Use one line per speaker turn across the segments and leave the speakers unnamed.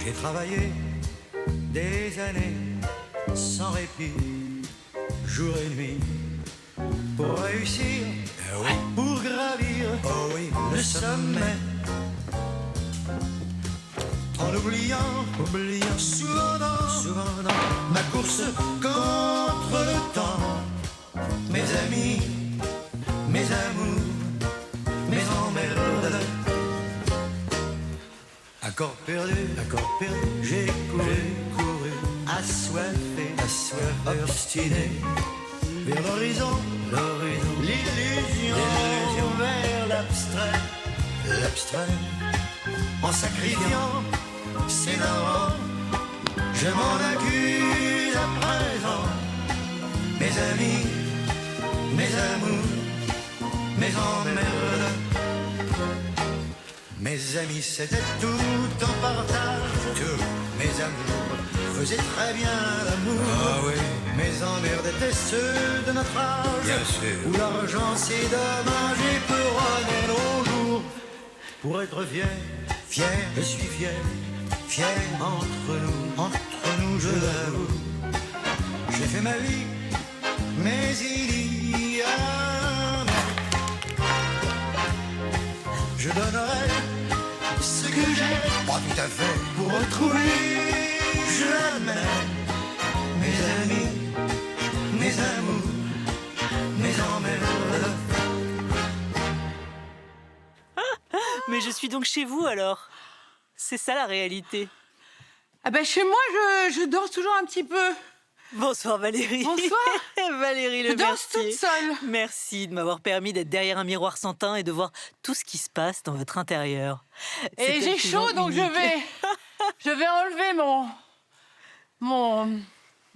J'ai travaillé des années sans répit, jour et nuit, pour réussir, pour gravir le sommet. En oubliant souvent dans ma course contre le temps, mes amis, mes amours, mes emmerdes. Accord perdu, j'ai couru, assoiffé, obstiné, vers l'horizon, l'illusion, vers l'abstrait, en sacrifiant ses darons, je m'en accuse à présent. Mes amis, mes amours, mes emmerdes. Mes amis, c'était tout en partage. Tous mes amours faisaient très bien l'amour. Mes emmerdes étaient ceux de notre âge. Bien sûr. Où l'argent c'est dommage et peut ramener nos jours. Pour être fier, je suis fier entre nous, je l'avoue. J'ai fait ma vie, mais il y a un mais. Je donnerai ce que j'ai, pas tout à fait, pour retrouver, je l'admets, mes amis, mes amours, mes emmerdes.
Mais je suis donc chez vous alors. C'est ça la réalité.
Ah ben chez moi, je danse toujours un petit peu.
Bonsoir Valérie.
Bonsoir.
Valérie
Je
Le
danse
Mercier.
toute seule.
Merci de m'avoir permis d'être derrière un miroir sans teint et de voir tout ce qui se passe dans votre intérieur.
Et j'ai chaud, donc je vais enlever mon...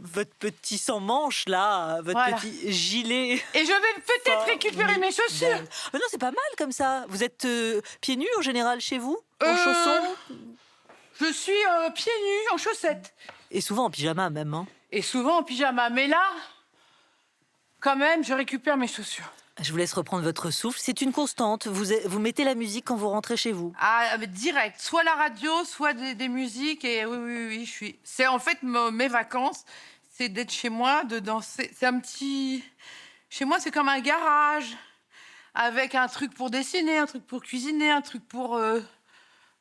Votre petit sans manche là, votre
Voilà.
petit gilet.
Et je vais peut-être récupérer mes chaussures.
Non, c'est pas mal comme ça. Vous êtes pieds nus en général chez vous, en chaussons
Je suis pieds nus, en chaussettes.
et souvent en pyjama même. Hein.
Et souvent en pyjama. Mais là, quand même, je récupère mes chaussures.
Je vous laisse reprendre votre souffle. C'est une constante. Vous mettez la musique quand vous rentrez chez vous.
Ah, mais direct. Soit la radio, soit des musiques. Et oui, je suis... C'est en fait mes vacances, c'est d'être chez moi, de danser. C'est un petit... Chez moi, c'est comme un garage, avec un truc pour dessiner, un truc pour cuisiner, un truc pour...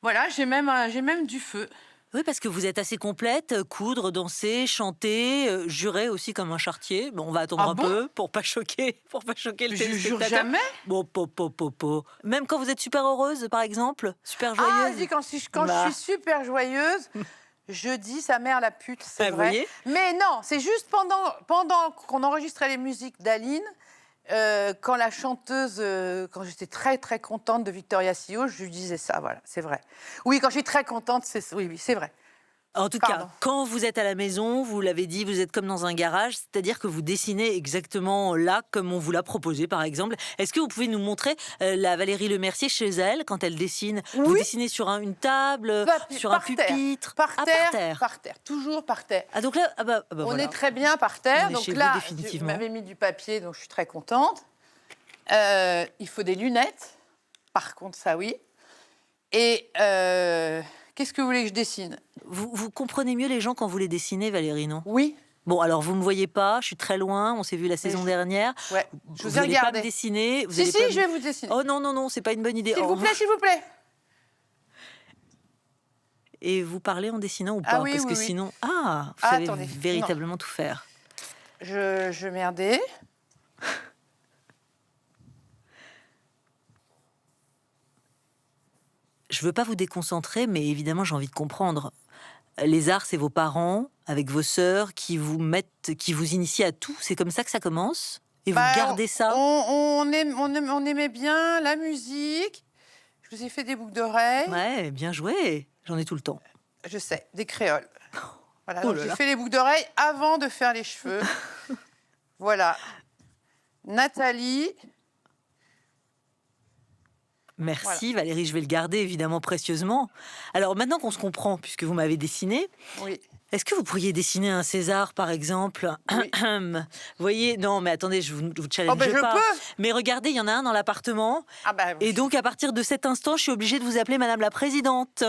Voilà, j'ai même du feu.
Oui, parce que vous êtes assez complète, coudre, danser, chanter, jurer aussi comme un charretier. Bon, on va attendre
Ah
un
bon
peu pour pas choquer le
Je jure
téléspectateur.
jamais.
Bon, po. Même quand vous êtes super heureuse, par exemple, super
Ah,
joyeuse.
dis, quand
Bah.
je suis super joyeuse, je dis sa mère la pute, c'est
Ah, vous
vrai.
voyez.
Mais non, c'est juste pendant qu'on enregistrait les musiques d'Aline, quand la chanteuse, quand j'étais très très contente de Victoria Sio, je lui disais ça, voilà, c'est vrai. Oui, quand je suis très contente, oui, c'est vrai.
En tout
Pardon.
cas, quand vous êtes à la maison, vous l'avez dit, vous êtes comme dans un garage, c'est-à-dire que vous dessinez exactement là, comme on vous l'a proposé, par exemple. Est-ce que vous pouvez nous montrer la Valérie Le Mercier chez elle, quand elle dessine? Vous
Oui.
dessinez sur une table, sur un
Par terre.
pupitre?
Par
Ah,
terre, toujours par terre.
Ah, donc là,
On
voilà.
est très bien par terre.
On est
Donc
chez vous,
là,
définitivement.
vous m'avez mis du papier, donc je suis très contente. Il faut des lunettes. Par contre, ça, oui. Et qu'est-ce que vous voulez que je dessine?
Vous comprenez mieux les gens quand vous les dessinez, Valérie, non?
Oui.
Bon, alors vous me voyez pas, je suis très loin, on s'est vu la saison dernière.
Ouais. Je vous ai
allez pas
regardé.
me dessiner.
Si, je vais vous dessiner.
Oh non, c'est pas une bonne idée.
S'il
Au
vous
revoir.
plaît, s'il vous plaît.
Et vous parlez en dessinant ou pas?
Ah oui,
Parce
oui,
que
oui.
sinon... vous
Ah,
savez
attendez,
véritablement tout faire.
Je merdais.
Je veux pas vous déconcentrer, mais évidemment, j'ai envie de comprendre. Les arts, c'est vos parents, avec vos sœurs, qui vous initient à tout. C'est comme ça que ça commence? Et vous gardez ça?
On aimait bien la musique. Je vous ai fait des boucles d'oreilles.
Ouais, bien joué. J'en ai tout le temps.
Je sais, des créoles. Voilà,
Oh
donc
là
j'ai
là.
fait les boucles d'oreilles avant de faire les cheveux. Voilà. Nathalie.
Merci Valérie, je vais le garder évidemment précieusement. Alors maintenant qu'on se comprend, puisque vous m'avez dessiné,
Oui.
est-ce que vous pourriez dessiner un César par exemple?
Oui.
Vous voyez, non mais attendez, je vous challenge
Oh, ben, je
pas.
peux.
Mais regardez, il y en a un dans l'appartement.
Ah bah,
Et donc à partir de cet instant, je suis obligée de vous appeler Madame la Présidente.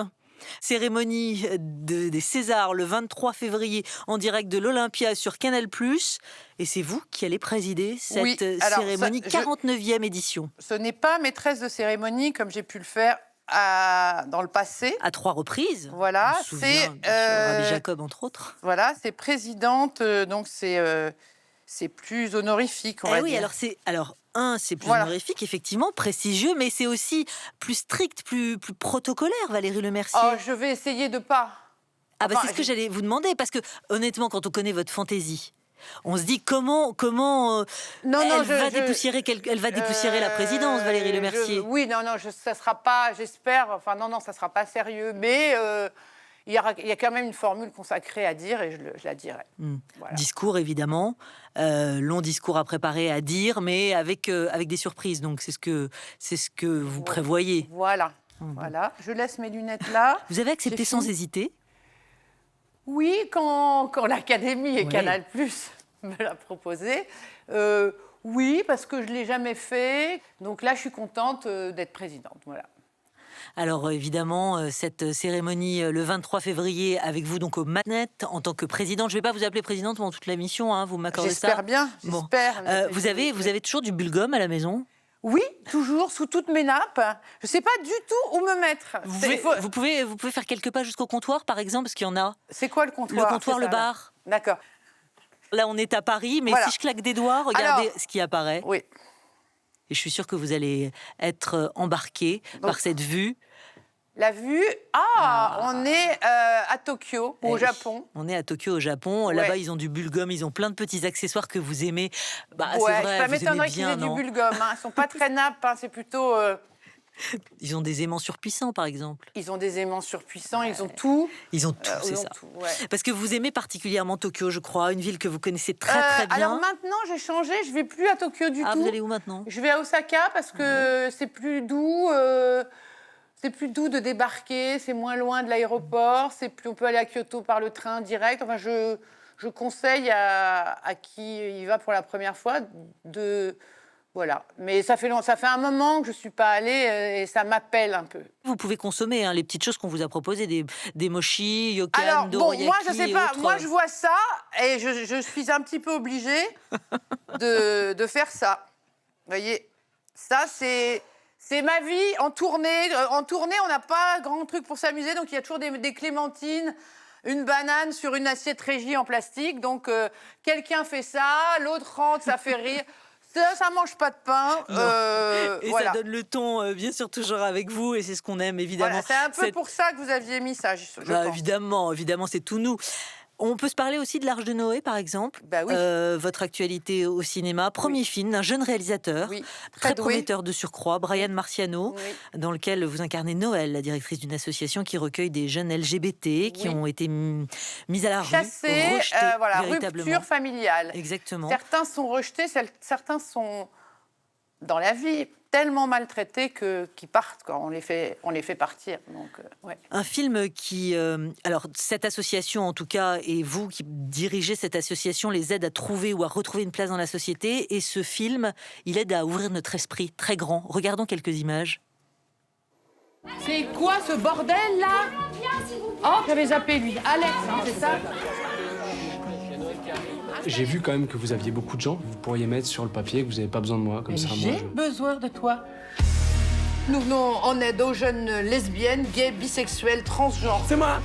Cérémonie des Césars le 23 février en direct de l'Olympia sur Canal+. Et c'est vous qui allez présider cette
Oui, alors,
cérémonie,
ça,
49e édition.
Ce n'est pas maîtresse de cérémonie comme j'ai pu le faire dans le passé.
À 3 reprises.
Voilà,
On se souvient, bien sûr, Rabbi Jacob, entre autres.
Voilà, c'est présidente, donc c'est plus honorifique, on va
Oui,
dire.
alors c'est plus
Voilà.
honorifique, effectivement, prestigieux, mais c'est aussi plus strict, plus protocolaire, Valérie Lemercier.
Oh, je vais essayer de pas.
C'est
enfin,
ce que j'allais vous demander, parce que honnêtement, quand on connaît votre fantaisie, on se dit comment elle va dépoussiérer la présidence, Valérie Lemercier.
Oui, ça sera pas, j'espère, enfin non, ça sera pas sérieux, mais il y a quand même une formule consacrée à dire et je la dirai. Voilà.
Discours, évidemment, long discours à préparer, à dire, mais avec des surprises, donc c'est ce que vous prévoyez.
Voilà, voilà. Je laisse mes lunettes là.
Vous avez accepté sans hésiter?
Oui, quand l'Académie et
Oui.
Canal+ me l'a proposé. Oui, parce que je ne l'ai jamais fait. Donc là, je suis contente d'être présidente. Voilà.
Alors évidemment, cette cérémonie le 23 février avec vous donc aux manettes en tant que présidente. Je ne vais pas vous appeler présidente pendant toute la mission, hein, vous m'accordez ça?
J'espère bien,
Bon.
j'espère.
Vous avez toujours du bulgum à la maison?
Oui, toujours, sous toutes mes nappes. Je ne sais pas du tout où me mettre.
Vous pouvez faire quelques pas jusqu'au comptoir, par exemple, parce qu'il y en a.
C'est quoi le comptoir?
Le comptoir,
C'est
le
ça, là.
bar.
D'accord.
Là, on est à Paris, mais
Voilà.
si je claque des doigts, regardez
Alors,
ce qui apparaît.
Oui.
Et je suis sûre que vous allez être embarqué par cette vue.
La vue, on est à Tokyo, au Japon.
On est à Tokyo, au Japon.
Ouais.
Là-bas, ils ont du bulgum, ils ont plein de petits accessoires que vous aimez. C'est vrai,
ça
vous
m'étonnerait
aimez
qu'ils
bien,
aient du
non?
bulgum. Hein. Ils sont pas très nappes, hein. C'est plutôt...
Ils ont des aimants surpuissants, par exemple.
Ils ont des aimants surpuissants, ils ont tout.
Ils ont tout, c'est
ils ont
ça.
tout, ouais.
Parce que vous aimez particulièrement Tokyo, je crois, une ville que vous connaissez très très bien.
Alors maintenant, j'ai changé, je vais plus à Tokyo du tout.
Vous allez où maintenant?
Je vais à Osaka parce que c'est plus doux. C'est plus doux de débarquer, c'est moins loin de l'aéroport, on peut aller à Kyoto par le train direct. Enfin, je conseille à qui y va pour la première fois de... Voilà. Mais ça fait un moment que je ne suis pas allée et ça m'appelle un peu.
Vous pouvez consommer les petites choses qu'on vous a proposées, des mochis, yokan,
Alors,
dorayaki
moi, je sais
et
pas.
autres.
Moi, je vois ça et je suis un petit peu obligée de faire ça. Vous voyez, ça, c'est ma vie en tournée. En tournée, on n'a pas grand truc pour s'amuser, donc il y a toujours des clémentines, une banane sur une assiette régie en plastique. Donc, quelqu'un fait ça, l'autre rentre, ça fait rire. Ça mange pas de pain.
Et
voilà.
ça donne le ton, bien sûr, toujours avec vous, et c'est ce qu'on aime, évidemment.
Voilà, c'est un peu pour ça que vous aviez mis ça, je pense.
Évidemment, c'est tout nous. On peut se parler aussi de l'Arche de Noé, par exemple.
Bah oui.
Votre actualité au cinéma. Premier film d'un jeune réalisateur,
Oui,
très
doué.
prometteur de surcroît, Brian Marciano,
Oui.
dans lequel vous incarnez Noël, la directrice d'une association qui recueille des jeunes LGBT qui ont été mis à la rue,
Chassés,
rejetés, véritablement.
rupture familiale.
Exactement.
Certains sont rejetés, certains sont dans la vie tellement maltraités qu'ils partent. Quoi. On les fait partir. Donc, ouais.
Un film qui... alors, cette association, en tout cas, et vous qui dirigez cette association, les aide à trouver ou à retrouver une place dans la société. Et ce film, il aide à ouvrir notre esprit très grand. Regardons quelques images.
C'est quoi ce bordel là? Oh, j'avais zappé lui. Alex, hein, c'est ça?
J'ai vu quand même que vous aviez beaucoup de gens. Vous pourriez mettre sur le papier que vous n'avez pas besoin de moi, comme ça.
J'ai besoin de toi. Nous venons en aide aux jeunes lesbiennes, gays, bisexuels, transgenres.
C'est moi.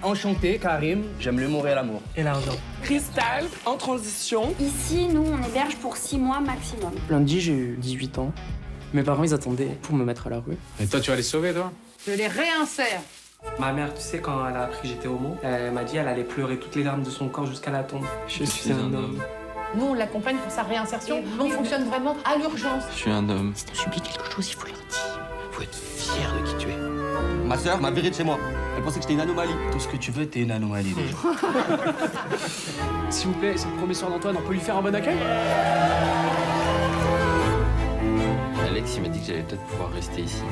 Enchanté, Karim. J'aime l'humour et l'amour.
Et l'argent. Cristal, en transition.
Ici, nous, on héberge pour 6 mois maximum.
Lundi, j'ai eu 18 ans. Mes parents, ils attendaient pour me mettre à la rue.
Et toi, tu vas les sauver, toi?
Je les réinsère.
Ma mère, tu sais, quand elle a appris que j'étais homo, elle m'a dit qu'elle allait pleurer toutes les larmes de son corps jusqu'à la tombe. Je suis un homme.
Nous, on l'accompagne pour sa réinsertion. On fonctionne vraiment à l'urgence.
Je suis un homme.
Si t'as subi quelque chose, il faut leur dire.
Faut être fier de qui tu es.
Ma sœur m'a viré de chez moi. Elle pensait que j'étais une anomalie. Tout ce que tu veux, t'es une anomalie déjà.
S'il vous plaît, c'est le premier soir d'Antoine, on peut lui faire un bon accueil?
Alex, il m'a dit que j'allais peut-être pouvoir rester ici.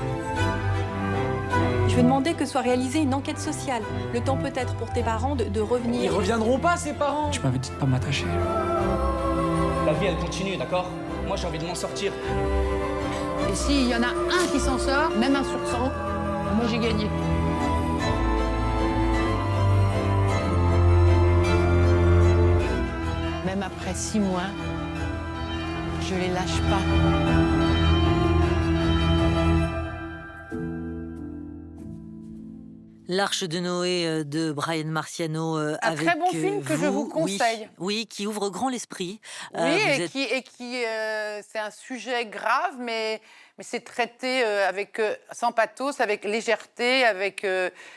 Je vais demander que soit réalisée une enquête sociale. Le temps peut-être pour tes parents de revenir.
Ils reviendront pas, ses parents. Tu m'avais dit de pas m'attacher.
La vie, elle continue, d'accord? Moi, j'ai envie de m'en sortir.
Et s'il y en a un qui s'en sort, même un sur 100, moi j'ai gagné. après 6 mois, je les lâche pas.
L'Arche de Noé de Brian Marciano.
Un très bon film que je vous conseille.
Oui, qui ouvre grand l'esprit.
Oui,
Vous
et
êtes-
qui c'est un sujet grave, mais c'est traité avec, sans pathos, avec légèreté, avec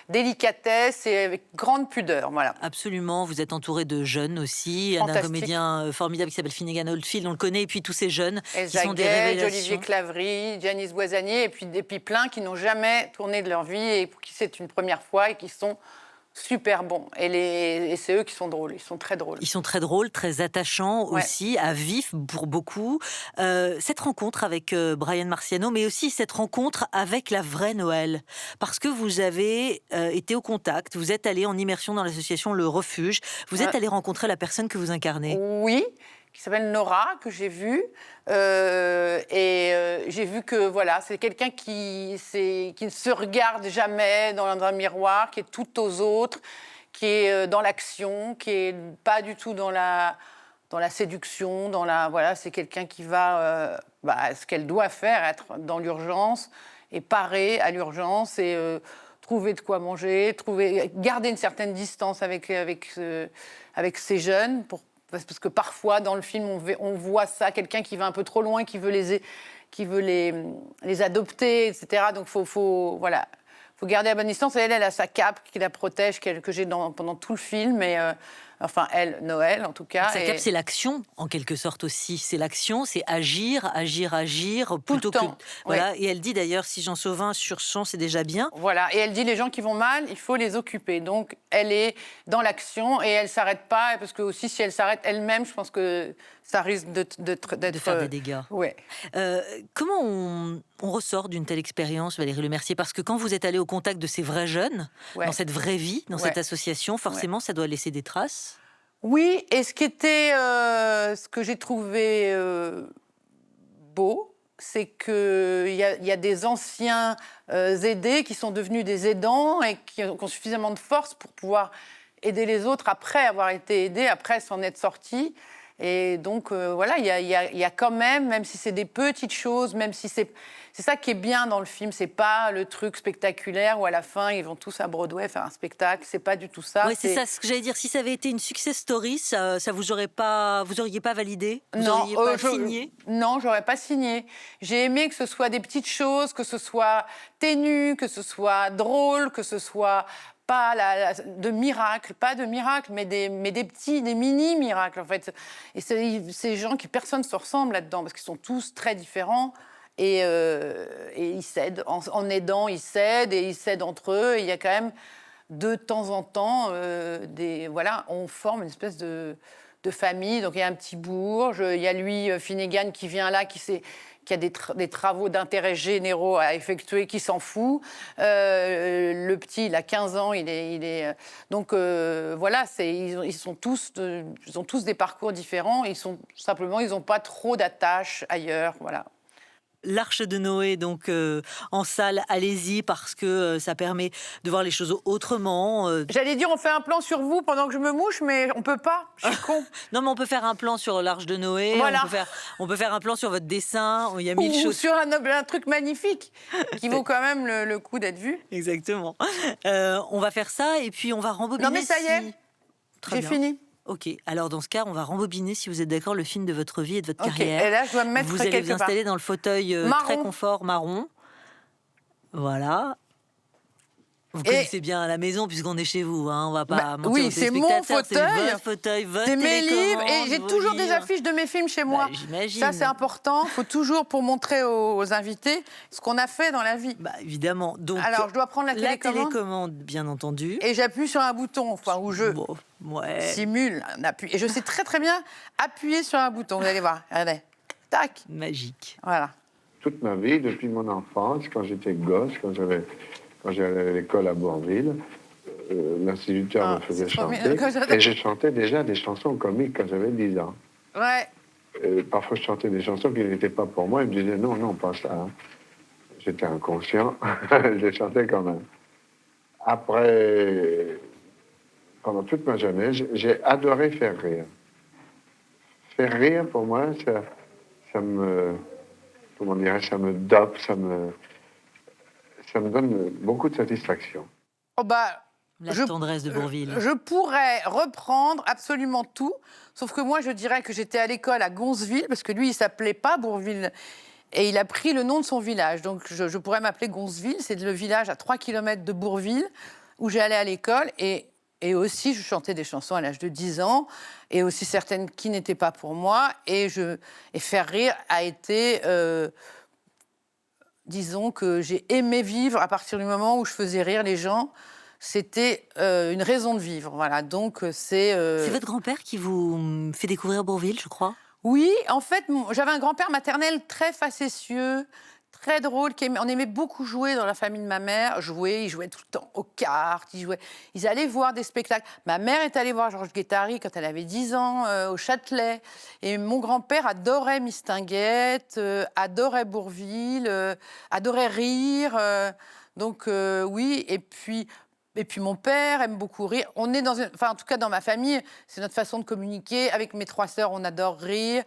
délicatesse et avec grande pudeur. Voilà.
Absolument, vous êtes entouré de jeunes aussi, d'un
Fantastique.
comédien formidable qui s'appelle Finnegan Oldfield, on le connaît, et puis tous ces jeunes qui
Elsa
sont des
Gage,
révélations.
Olivier Claverie, Dianis Boisanier, et puis plein qui n'ont jamais tourné de leur vie et pour qui c'est une première fois et qui sont super bons. Et c'est eux qui sont drôles, ils sont très drôles.
Ils sont très drôles, très attachants
Ouais.
aussi, à vif pour beaucoup. Cette rencontre avec Brian Marciano, mais aussi cette rencontre avec la vraie Noël. Parce que vous avez été au contact, vous êtes allé en immersion dans l'association Le Refuge, vous êtes
Ouais.
allé rencontrer la personne que vous incarnez.
Oui, qui s'appelle Nora, que j'ai vue. J'ai vu que voilà, c'est quelqu'un qui ne se regarde jamais dans un miroir, qui est tout aux autres, qui est dans l'action, qui est pas du tout dans la séduction, voilà, c'est quelqu'un qui va ce qu'elle doit faire, être dans l'urgence et parer à l'urgence et trouver de quoi manger, garder une certaine distance avec ces jeunes parce que parfois dans le film on voit ça, quelqu'un qui va un peu trop loin, qui veut les adopter, etc. Donc faut garder la bonne distance. Et elle a sa cape qui la protège, que j'ai pendant tout le film. Et, enfin, elle, Noël, en tout cas.
Sa cape, c'est l'action, en quelque sorte aussi. C'est l'action, c'est agir, plutôt
le temps,
que... Voilà. Et elle dit d'ailleurs, si j'en sauve un sur 100, c'est déjà bien.
Voilà, et elle dit les gens qui vont mal, il faut les occuper. Donc elle est dans l'action et elle s'arrête pas, parce que aussi si elle s'arrête elle-même, je pense que ça risque d'être
De faire des dégâts.
Ouais.
Comment on ressort d'une telle expérience, Valérie Lemercier? Parce que quand vous êtes allé au contact de ces vrais jeunes,
Ouais.
dans cette vraie vie, dans
Ouais.
cette association, forcément, ça doit laisser des traces.
Oui, et ce que j'ai trouvé beau, c'est qu'il y a des anciens aidés qui sont devenus des aidants et qui ont suffisamment de force pour pouvoir aider les autres après avoir été aidés, après s'en être sortis. Et donc, voilà, il y a quand même si c'est des petites choses, même si c'est ça qui est bien dans le film, c'est pas le truc spectaculaire où à la fin, ils vont tous à Broadway faire un spectacle, c'est pas du tout ça.
Oui, c'est ça ce que j'allais dire. Si ça avait été une success story, ça vous auriez pas validé? Vous
Non,
auriez pas signé?
Non, j'aurais pas signé. J'ai aimé que ce soit des petites choses, que ce soit ténu, que ce soit drôle, que ce soit pas de miracles, mais des mini miracles en fait. Et ces gens personne ne se ressemble là-dedans parce qu'ils sont tous très différents. Et ils s'aident. En aidant, ils s'aident et ils s'aident entre eux. Et il y a quand même, de temps en temps, on forme une espèce de famille. Donc il y a un petit bourge, il y a lui, Finnegan, qui vient là, qui a des travaux d'intérêt généraux à effectuer, qui s'en fout. Le petit, il a 15 ans, donc voilà, ils ont tous des parcours différents. Ils n'ont pas trop d'attaches ailleurs, voilà.
L'Arche de Noé, donc en salle, allez-y, parce que ça permet de voir les choses autrement.
J'allais dire, on fait un plan sur vous pendant que je me mouche, mais on peut pas, je suis con.
Non, mais on peut faire un plan sur l'Arche de Noé,
Voilà.
on peut faire un plan sur votre dessin, il y a mille
Ou
choses.
sur un truc magnifique, qui vaut quand même le coup d'être vu.
Exactement. On va faire ça, et puis on va rembobiner.
Non, mais ça y est,
Très
j'ai
bien.
fini.
Ok, alors dans ce cas, on va rembobiner, si vous êtes d'accord, le film de votre vie et de votre
Ok,
carrière.
et là, je dois me mettre
Vous allez
quelque
vous installer dans le fauteuil
Marron.
très confort marron. Voilà. Vous connaissez bien à la maison, puisqu'on est chez vous. Hein. On va pas mentir
oui,
aux
c'est mon
téléspectateurs,
fauteuil,
c'est votre fauteuil, votre
C'est mes livres, et
télécommande,
j'ai
vos
toujours des
livres.
affiches de mes films chez moi.
J'imagine.
Ça, c'est important. Il faut toujours, pour montrer aux invités ce qu'on a fait dans la vie.
Bah, évidemment. Donc,
Alors, je dois prendre la
la
télécommande,
télécommande, bien entendu.
et j'appuie sur un bouton, enfin, où je
Bon, ouais.
simule un appui. Et je sais très, très bien appuyer sur un bouton. Vous allez voir. Regardez. Tac.
Magique.
Voilà.
Toute ma vie, depuis mon enfance, quand j'étais gosse, quand j'allais à l'école à Bourville, l'instituteur me faisait
c'est trop bien.
chanter.
Quand j'allais-
Et je chantais déjà des chansons comiques quand j'avais 10 ans.
Ouais.
Parfois, je chantais des chansons qui n'étaient pas pour moi. Il me disait non, pas ça. hein. J'étais inconscient. Je les chantais quand même. Après, pendant toute ma jeunesse, j'ai adoré faire rire. Faire rire, pour moi, ça me... Comment dirais-je, ça me dope, ça me donne beaucoup de satisfaction.
Oh bah,
La tendresse de Bourvil.
Je pourrais reprendre absolument tout, sauf que moi, je dirais que j'étais à l'école à Gonzeville, parce que lui, il s'appelait pas Bourvil, et il a pris le nom de son village. Donc, je pourrais m'appeler Gonzeville, c'est le village à 3 km de Bourvil, où j'allais à l'école, et aussi, je chantais des chansons à l'âge de 10 ans, et aussi certaines qui n'étaient pas pour moi, et faire rire a été... disons que j'ai aimé vivre à partir du moment où je faisais rire les gens. C'était une raison de vivre, voilà. Donc c'est
votre grand-père qui vous fait découvrir Bourvil, je crois?
Oui, en fait, j'avais un grand-père maternel très facétieux, très drôle. On aimait beaucoup jouer dans la famille de ma mère. Il jouait tout le temps aux cartes. Ils allaient voir des spectacles. Ma mère est allée voir Georges Guettari quand elle avait 10 ans au Châtelet. Et mon grand-père adorait Mistinguett, adorait Bourvil, adorait rire. Donc oui, et puis mon père aime beaucoup rire. On est en tout cas dans ma famille, c'est notre façon de communiquer. Avec mes 3 sœurs, on adore rire.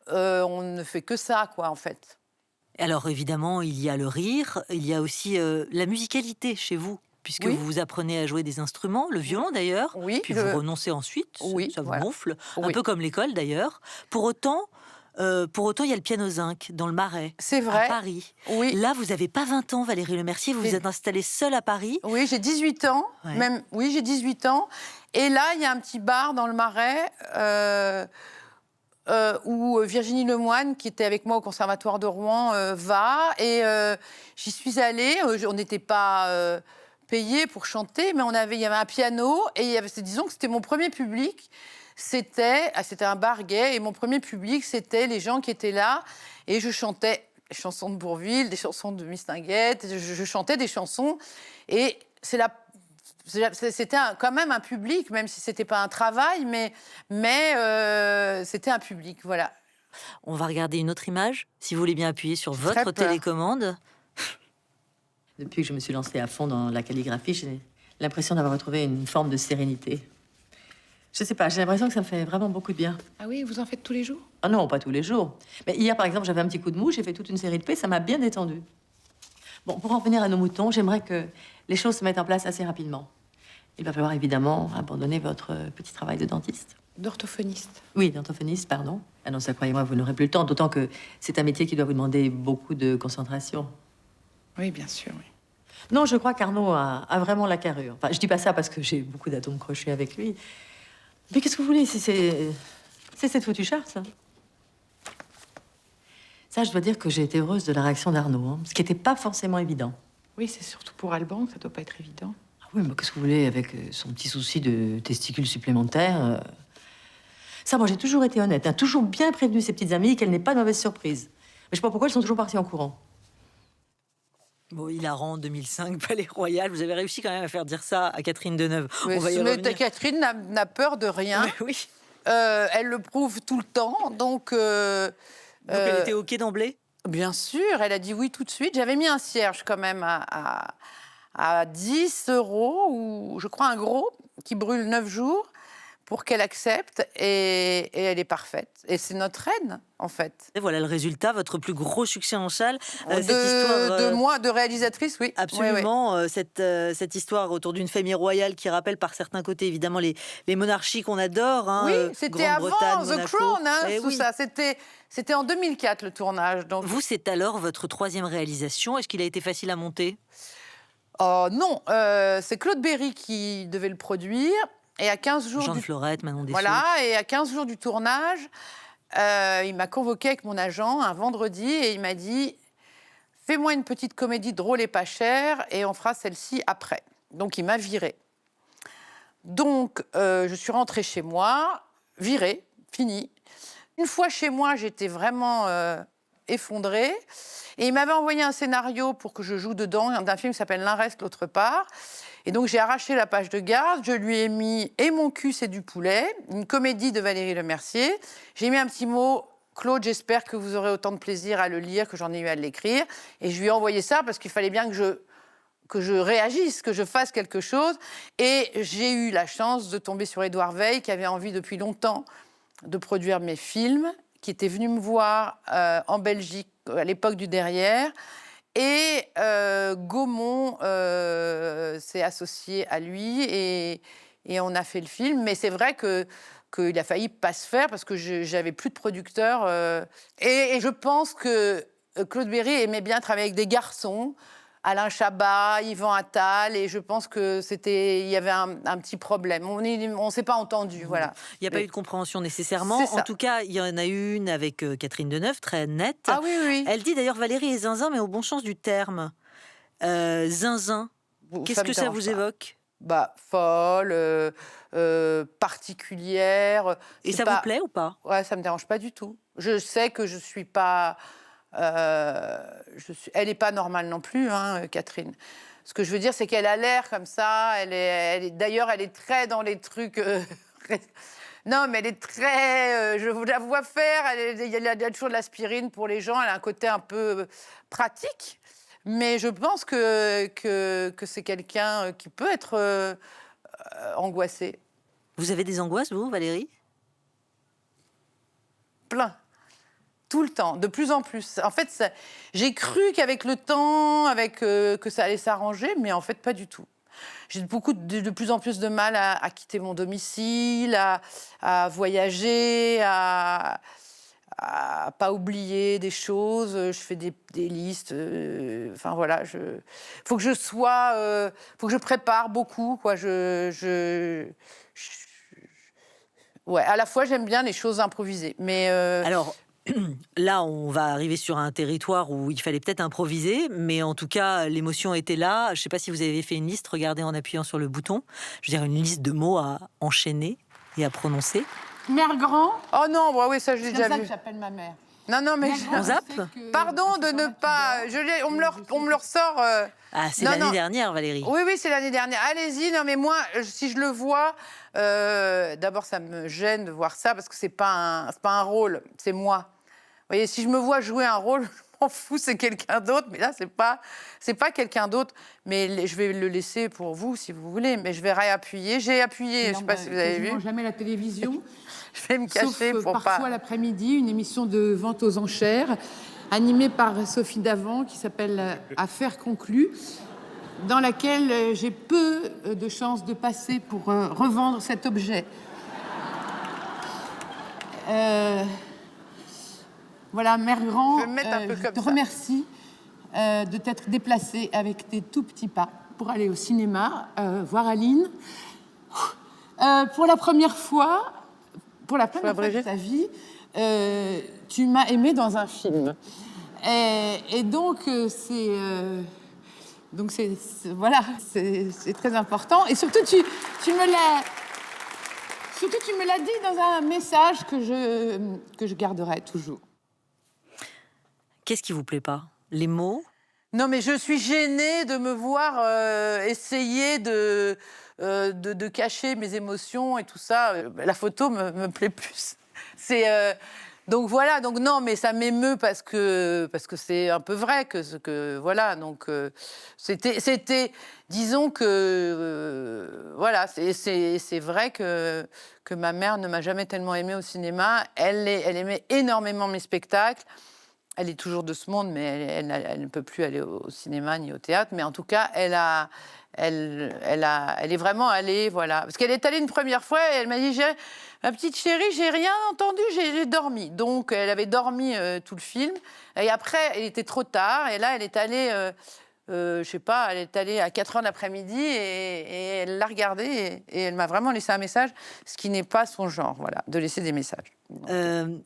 On ne fait que ça, quoi, en fait.
Alors évidemment, il y a le rire, il y a aussi la musicalité chez vous, puisque vous apprenez à jouer des instruments, le violon d'ailleurs, puis vous renoncez ensuite, ça vous gonfle, un peu comme l'école d'ailleurs. Pour autant, il y a le piano zinc dans le Marais,
c'est vrai,
à Paris.
Oui.
Là, vous n'avez pas 20 ans, Valérie Lemercier, vous vous êtes installée seule à Paris.
Oui, j'ai 18 ans, j'ai 18 ans. Et là, il y a un petit bar dans le Marais où Virginie Lemoine, qui était avec moi au Conservatoire de Rouen, va. Et j'y suis allée. On n'était pas payés pour chanter, mais il y avait un piano. Et disons que c'était mon premier public. C'était un bar gay. Et mon premier public, c'était les gens qui étaient là. Et je chantais des chansons de Bourvil, des chansons de Mistinguett. Je chantais des chansons. Et c'était quand même un public, même si c'était pas un travail, mais c'était un public, voilà.
On va regarder une autre image, si vous voulez bien appuyer sur votre télécommande.
Depuis que je me suis lancée à fond dans la calligraphie, j'ai l'impression d'avoir retrouvé une forme de sérénité. Je sais pas, j'ai l'impression que ça me fait vraiment beaucoup de bien.
Ah oui, vous en faites tous les jours?
Ah non, pas tous les jours. Mais hier, par exemple, j'avais un petit coup de mou, j'ai fait toute une série de P, ça m'a bien détendu. Bon, pour en revenir à nos moutons, j'aimerais que les choses se mettent en place assez rapidement. Il va falloir évidemment abandonner votre petit travail de dentiste.
D'orthophoniste.
Oui, d'orthophoniste, pardon. Ah non, ça, croyez-moi, vous n'aurez plus le temps, d'autant que c'est un métier qui doit vous demander beaucoup de concentration.
Oui, bien sûr, oui.
Non, je crois qu'Arnaud a vraiment la carrure. Enfin, je dis pas ça parce que j'ai beaucoup d'atomes crochés avec lui. Mais qu'est-ce que vous voulez? C'est cette foutue charte, ça. Ça, je dois dire que j'ai été heureuse de la réaction d'Arnaud, hein, ce qui n'était pas forcément évident.
Oui, c'est surtout pour Alban que ça doit pas être évident.
Ah oui, mais qu'est-ce que vous voulez avec son petit souci de testicules supplémentaires Ça, moi, j'ai toujours été honnête, hein, toujours bien prévenu ses petites amies qu'elle n'est pas de mauvaise surprise. Mais je sais pas pourquoi elles sont toujours parties en courant.
Bon, hilarant, 2005, Palais Royal. Vous avez réussi quand même à faire dire ça à Catherine Deneuve. On va y revenir.
Catherine n'a peur de rien.
Oui.
Elle le prouve tout le temps, donc
elle était OK d'emblée?
Bien sûr, elle a dit oui tout de suite. J'avais mis un cierge quand même à 10 €, ou je crois un gros, qui brûle 9 jours, pour qu'elle accepte, et elle est parfaite. Et c'est notre reine, en fait.
Et voilà le résultat, votre plus gros succès en salle.
Cette histoire, de moi, de réalisatrice, oui.
Absolument, oui. Cette histoire autour d'une famille royale qui rappelle par certains côtés, évidemment, les monarchies qu'on adore. Hein,
oui, c'était avant The Crown, hein, tout
oui.
ça. C'était en 2004, le tournage. Donc...
Vous, c'est alors votre 3e réalisation. Est-ce qu'il a été facile à monter?
Oh non, c'est Claude Berry qui devait le produire. Et à 15 jours
Jean de Florette, Manon Dessous.
Voilà, et à 15 jours du tournage, il m'a convoqué avec mon agent un vendredi et il m'a dit « Fais-moi une petite comédie drôle et pas chère et on fera celle-ci après. » Donc il m'a virée. Donc je suis rentrée chez moi, virée, fini. Une fois chez moi, j'étais vraiment effondrée. Et il m'avait envoyé un scénario pour que je joue dedans, d'un film qui s'appelle « L'un reste, l'autre part ». Et donc, j'ai arraché la page de garde, je lui ai mis « Et mon cul, c'est du poulet », une comédie de Valérie Lemercier. J'ai mis un petit mot « Claude, j'espère que vous aurez autant de plaisir à le lire que j'en ai eu à l'écrire ». Et je lui ai envoyé ça parce qu'il fallait bien que je réagisse, que je fasse quelque chose. Et j'ai eu la chance de tomber sur Édouard Veil, qui avait envie depuis longtemps de produire mes films, qui était venu me voir en Belgique à l'époque du Derrière. Et Gaumont s'est associé à lui et on a fait le film. Mais c'est vrai qu'il a failli pas se faire parce que j'avais plus de producteurs. Et je pense que Claude Berry aimait bien travailler avec des garçons. Alain Chabat, Yvan Attal, et je pense il y avait un petit problème. On s'est pas entendu, voilà.
Il n'y a pas eu de compréhension nécessairement.
C'est ça.
En tout cas, il y en a eu une avec Catherine Deneuve, très nette.
Ah oui, oui.
Elle dit d'ailleurs Valérie est zinzin, mais au bon sens du terme. Zinzin, qu'est-ce que ça vous évoque?
Folle, particulière.
Et ça vous plaît ou pas?
Ouais, ça me dérange pas du tout. Je sais que je suis pas... elle n'est pas normale non plus, hein, Catherine. Ce que je veux dire, c'est qu'elle a l'air comme ça. D'ailleurs, elle est très dans les trucs. Non, mais elle est très. Je la vois faire. Elle a toujours de l'aspirine pour les gens. Elle a un côté un peu pratique. Mais je pense que c'est quelqu'un qui peut être angoissé.
Vous avez des angoisses, vous, Valérie?
Plein. Tout le temps, de plus en plus. En fait, j'ai cru qu'avec le temps, que ça allait s'arranger, mais en fait, pas du tout. J'ai de plus en plus de mal à quitter mon domicile, à voyager, à pas oublier des choses. Je fais des listes. Enfin, voilà. Faut que je sois... faut que je prépare beaucoup, quoi. Ouais, à la fois, j'aime bien les choses improvisées. Mais...
Alors... Là, on va arriver sur un territoire où il fallait peut-être improviser, mais en tout cas, l'émotion était là. Je ne sais pas si vous avez fait une liste, regardez en appuyant sur le bouton. Je veux dire, une liste de mots à enchaîner et à prononcer.
Mère grand. Oh non, bah oui, ça, je l'ai déjà vu.
C'est comme ça que j'appelle ma mère.
Non, mais...
On zappe ?
Pardon de ne pas... On me le ressort...
Ah, c'est l'année dernière, Valérie.
Oui, c'est l'année dernière. Allez-y, non, mais moi, si je le vois... D'abord, ça me gêne de voir ça, parce que c'est pas un rôle, c'est moi. Vous voyez, si je me vois jouer un rôle, je m'en fous, c'est quelqu'un d'autre. Mais là, c'est pas quelqu'un d'autre. Mais je vais le laisser pour vous, si vous voulez. Mais je vais réappuyer. J'ai appuyé, je ne sais pas si vous avez vu.
Jamais la télévision.
Je vais me cacher
sauf
pour
parfois l'après-midi, une émission de vente aux enchères, animée par Sophie Davant, qui s'appelle Affaires conclues, dans laquelle j'ai peu de chances de passer pour revendre cet objet. Voilà, Mère Grand, je te remercie de t'être déplacée avec tes tout petits pas pour aller au cinéma, voir Aline. Pour la première fois de ta vie, tu m'as aimée dans un film. Et donc, c'est très important. Et surtout, tu me l'as dit dans un message que je garderai toujours.
Qu'est-ce qui vous plaît pas? Les mots?
Non, mais je suis gênée de me voir essayer de cacher mes émotions et tout ça. La photo me plaît plus. Donc voilà, donc non, mais ça m'émeut parce que c'est un peu vrai que voilà, donc c'était disons que voilà, c'est vrai que ma mère ne m'a jamais tellement aimée au cinéma. Elle aimait énormément mes spectacles. Elle est toujours de ce monde, mais elle ne peut plus aller au cinéma ni au théâtre. Mais en tout cas, elle est vraiment allée, voilà. Parce qu'elle est allée une première fois et elle m'a dit, ma petite chérie, j'ai rien entendu, j'ai dormi. Donc, elle avait dormi tout le film. Et après, il était trop tard. Et là, elle est allée, je sais pas, elle est allée à 4h de l'après-midi et elle l'a regardé et elle m'a vraiment laissé un message, ce qui n'est pas son genre, voilà, de laisser des messages.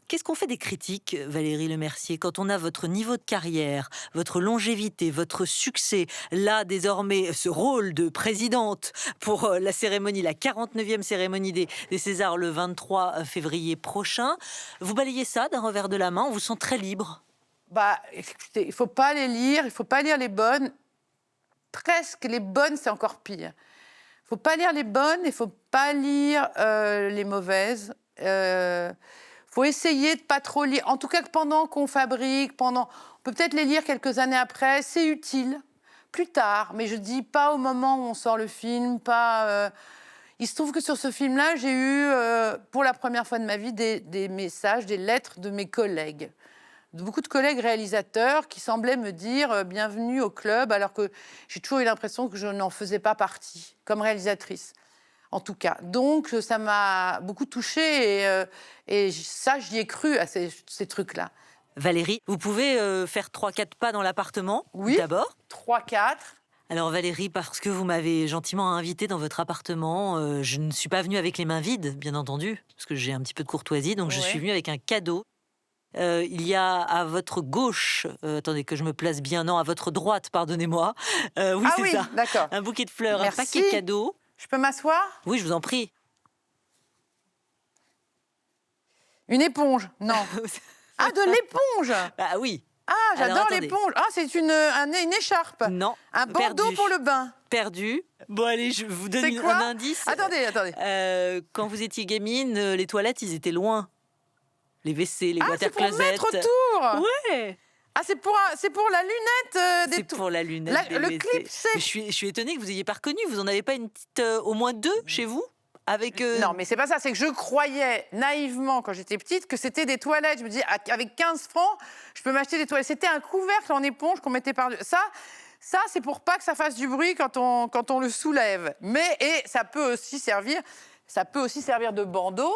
Qu'est-ce qu'on fait des critiques, Valérie Lemercier, quand on a votre niveau de carrière, votre longévité, votre succès, là désormais ce rôle de présidente pour la cérémonie, la 49e cérémonie des Césars le 23 février prochain. Vous balayez ça d'un revers de la main, on vous sent très libre?
Écoutez, il ne faut pas les lire, il ne faut pas lire les bonnes. Presque les bonnes, c'est encore pire. Il ne faut pas lire les bonnes, il ne faut pas lire les mauvaises. Faut essayer de pas trop lire. En tout cas, pendant qu'on fabrique, on peut peut-être les lire quelques années après, c'est utile. Plus tard, mais je dis pas au moment où on sort le film, pas... Il se trouve que sur ce film-là, j'ai eu, pour la première fois de ma vie, des messages, des lettres de mes collègues. De beaucoup de collègues réalisateurs qui semblaient me dire bienvenue au club, alors que j'ai toujours eu l'impression que je n'en faisais pas partie, comme réalisatrice, en tout cas. Donc, ça m'a beaucoup touchée et ça, j'y ai cru à ces trucs-là.
Valérie, vous pouvez faire 3-4 pas dans l'appartement,
oui,
d'abord
3-4.
Alors Valérie, parce que vous m'avez gentiment invitée dans votre appartement, je ne suis pas venue avec les mains vides, bien entendu, parce que j'ai un petit peu de courtoisie, donc je suis venue avec un cadeau. Il y a à votre gauche, attendez que je me place bien, non, à votre droite, pardonnez-moi. Oui, c'est ça.
D'accord.
Un bouquet de fleurs,
Merci.
un paquet de cadeaux.
Je peux m'asseoir?
Oui, je vous en prie.
Une éponge? Non. Ah, de l'éponge?
Ah oui.
Ah, j'adore l'éponge. Ah, c'est une écharpe.
Non.
Un bandeau pour le bain.
Perdu. Bon, allez, je vous donne un indice.
Attendez.
Quand vous étiez gamine, les toilettes, ils étaient loin. Les WC, les water closets.
Ah, c'est pour mettre autour.
Ouais.
Ah, c'est pour la lunette des
C'est pour la lunette des
le
WC.
clip, c'est...
Mais je suis étonnée que vous n'ayez pas reconnu. Vous en avez pas une petite, au moins 2 chez vous avec,
Non, mais c'est pas ça. C'est que je croyais naïvement, quand j'étais petite, que c'était des toilettes. Je me disais, avec 15 francs, je peux m'acheter des toilettes. C'était un couvercle en éponge qu'on mettait par... Ça, c'est pour pas que ça fasse du bruit quand on le soulève. Et ça peut aussi servir de bandeau.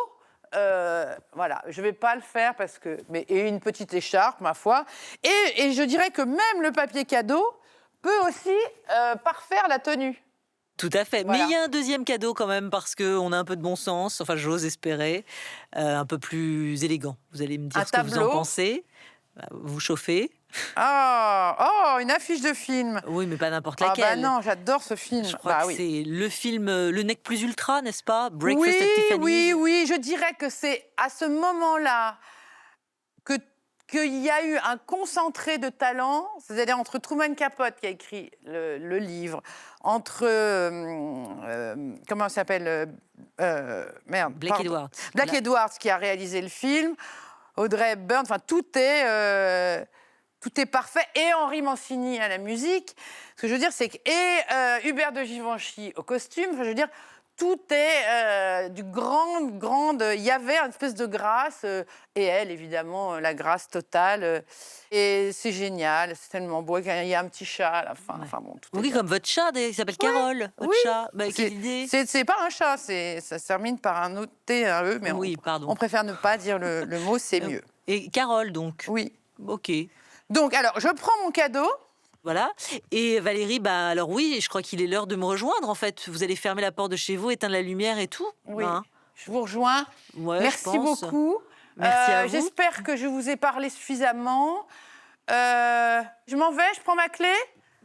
Voilà, je vais pas le faire parce que... Et une petite écharpe, ma foi. Et je dirais que même le papier cadeau peut aussi parfaire la tenue.
Tout à fait.
Voilà.
Mais il y a un deuxième cadeau quand même parce qu'on a un peu de bon sens. Enfin, j'ose espérer. Un peu plus élégant. Vous allez me dire ce que vous en pensez. Vous chauffez.
Oh, une affiche de film.
Oui, mais pas n'importe
Ah
laquelle.
bah non, j'adore ce film.
Je crois que c'est le film Le Nec Plus Ultra, n'est-ce pas? Breakfast at Tiffany's.
Oui, je dirais que c'est à ce moment-là qu'il y a eu un concentré de talent, c'est-à-dire entre Truman Capote qui a écrit le livre, entre comment ça s'appelle
Blake Edwards.
Blake Edwards qui a réalisé le film, Audrey Hepburn, enfin tout est parfait, et Henri Mancini à la musique. Ce que je veux dire, c'est que Hubert de Givenchy au costume, enfin, je veux dire, tout est du grande. Il y avait une espèce de grâce, et elle, évidemment, la grâce totale. Et c'est génial, c'est tellement beau. Il y a un petit chat à la fin.
Ouais.
Enfin, bon, tout
Oui, comme votre chat, il s'appelle Carole. Votre chat. Bah, quelle idée.
C'est pas un chat, ça se termine par un O, T, un E, mais on préfère ne pas dire le mot, c'est mieux.
Et Carole, donc.
Oui.
Ok.
Donc, alors, je prends mon cadeau.
Voilà. Et Valérie, alors oui, je crois qu'il est l'heure de me rejoindre, en fait. Vous allez fermer la porte de chez vous, éteindre la lumière et tout.
Oui, je vous rejoins.
Ouais,
merci beaucoup.
Merci à vous.
J'espère que je vous ai parlé suffisamment. Je m'en vais, je prends ma clé.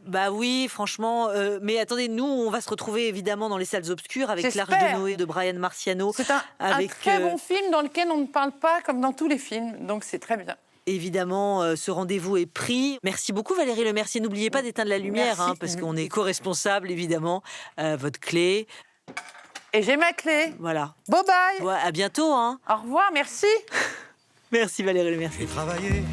Bah oui, franchement. Mais attendez, nous, on va se retrouver évidemment dans les salles obscures avec L'Arche de Noé de Brian Marciano.
C'est un très bon film dans lequel on ne parle pas comme dans tous les films, donc c'est très bien.
Évidemment, ce rendez-vous est pris. Merci beaucoup Valérie Le Mercier. N'oubliez pas d'éteindre la lumière, parce qu'on est co-responsable, évidemment. Votre clé.
Et j'ai ma clé.
Voilà.
Bye bye.
Ouais, à bientôt.
Au revoir, merci.
Merci Valérie Le Mercier.
J'ai travaillé